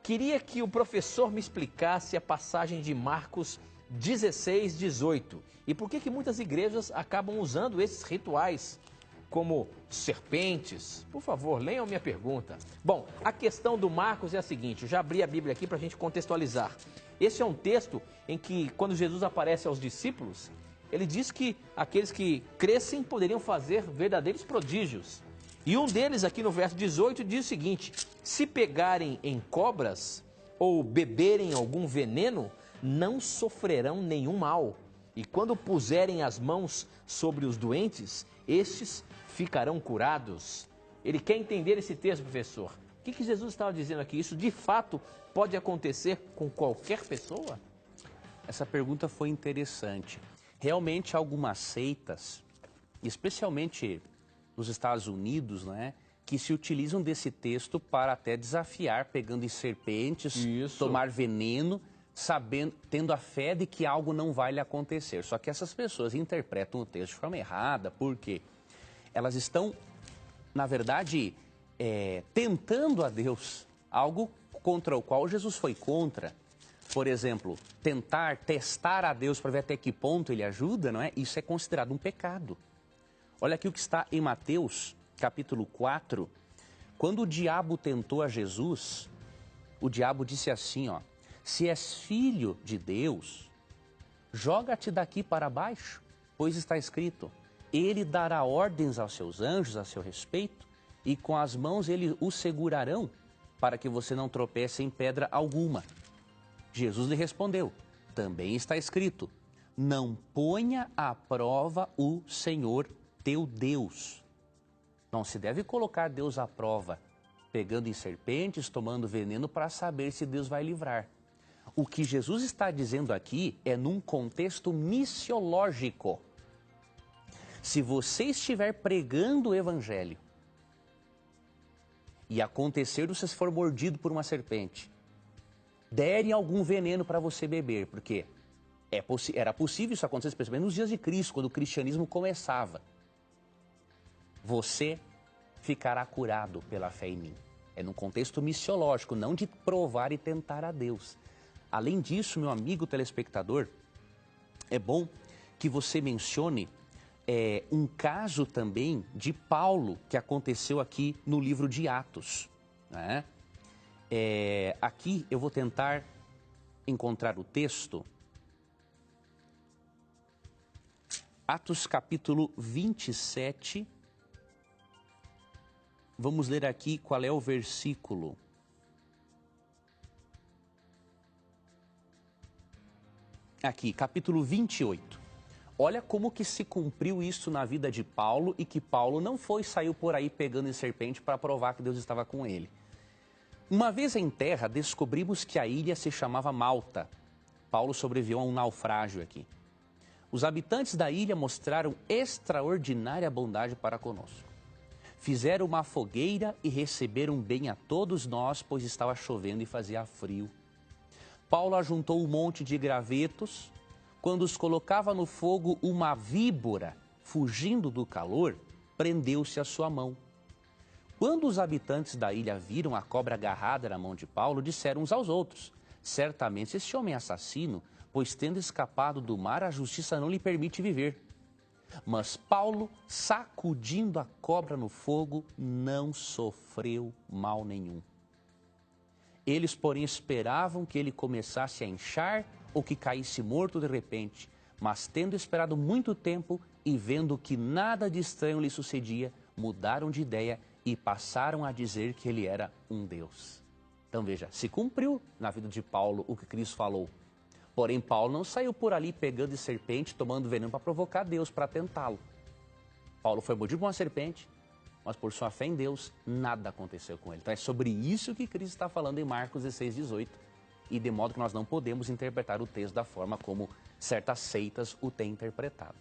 Queria que o professor me explicasse a passagem de Marcos 16, 18. E por que muitas igrejas acabam usando esses rituais como serpentes? Por favor, leiam minha pergunta. Bom, a questão do Marcos é a seguinte, eu já abri a Bíblia aqui para a gente contextualizar. Esse é um texto em que, quando Jesus aparece aos discípulos, ele diz que aqueles que crescem poderiam fazer verdadeiros prodígios. E um deles, aqui no verso 18, diz o seguinte: se pegarem em cobras ou beberem algum veneno, não sofrerão nenhum mal. E quando puserem as mãos sobre os doentes, estes ficarão curados. Ele quer entender esse texto, professor. O que Jesus estava dizendo aqui? Isso de fato pode acontecer com qualquer pessoa? Essa pergunta foi interessante. Realmente, algumas seitas, especialmente nos Estados Unidos, né, que se utilizam desse texto para até desafiar, pegando em serpentes, tomar veneno, sabendo, tendo a fé de que algo não vai lhe acontecer. Só que essas pessoas interpretam o texto de forma errada, porque elas estão, na verdade, tentando a Deus, algo contra o qual Jesus foi contra. Por exemplo, testar a Deus para ver até que ponto ele ajuda, não é? Isso é considerado um pecado. Olha aqui o que está em Mateus, capítulo 4. Quando o diabo tentou a Jesus, o diabo disse assim, ó: se és filho de Deus, joga-te daqui para baixo, pois está escrito, ele dará ordens aos seus anjos a seu respeito, e com as mãos eles o segurarão, para que você não tropece em pedra alguma. Jesus lhe respondeu, também está escrito, não ponha à prova o Senhor teu Deus. Não se deve colocar Deus à prova, pegando em serpentes, tomando veneno para saber se Deus vai livrar. O que Jesus está dizendo aqui é num contexto missiológico. Se você estiver pregando o evangelho e acontecer de você for mordido por uma serpente, derem algum veneno para você beber, porque era possível isso acontecer, especialmente nos dias de Cristo, quando o cristianismo começava. Você ficará curado pela fé em mim. É num contexto missiológico, não de provar e tentar a Deus. Além disso, meu amigo telespectador, é bom que você mencione um caso também de Paulo, que aconteceu aqui no livro de Atos, né? Aqui eu vou tentar encontrar o texto. Atos capítulo 27. Vamos ler aqui qual é o versículo. Aqui, capítulo 28. Olha como que se cumpriu isso na vida de Paulo e que Paulo não saiu por aí pegando em serpente para provar que Deus estava com ele. Uma vez em terra, descobrimos que a ilha se chamava Malta. Paulo sobreviveu a um naufrágio aqui. Os habitantes da ilha mostraram extraordinária bondade para conosco. Fizeram uma fogueira e receberam bem a todos nós, pois estava chovendo e fazia frio. Paulo ajuntou um monte de gravetos. Quando os colocava no fogo, uma víbora, fugindo do calor, prendeu-se à sua mão. Quando os habitantes da ilha viram a cobra agarrada na mão de Paulo, disseram uns aos outros, certamente este homem é assassino, pois tendo escapado do mar, a justiça não lhe permite viver. Mas Paulo, sacudindo a cobra no fogo, não sofreu mal nenhum. Eles, porém, esperavam que ele começasse a inchar ou que caísse morto de repente, mas tendo esperado muito tempo e vendo que nada de estranho lhe sucedia, mudaram de ideia e passaram a dizer que ele era um Deus. Então veja, se cumpriu na vida de Paulo o que Cristo falou. Porém, Paulo não saiu por ali pegando de serpente, tomando veneno para provocar Deus, para tentá-lo. Paulo foi mordido por uma serpente, mas por sua fé em Deus, nada aconteceu com ele. Então é sobre isso que Cristo está falando em Marcos 16, 18, e de modo que nós não podemos interpretar o texto da forma como certas seitas o têm interpretado.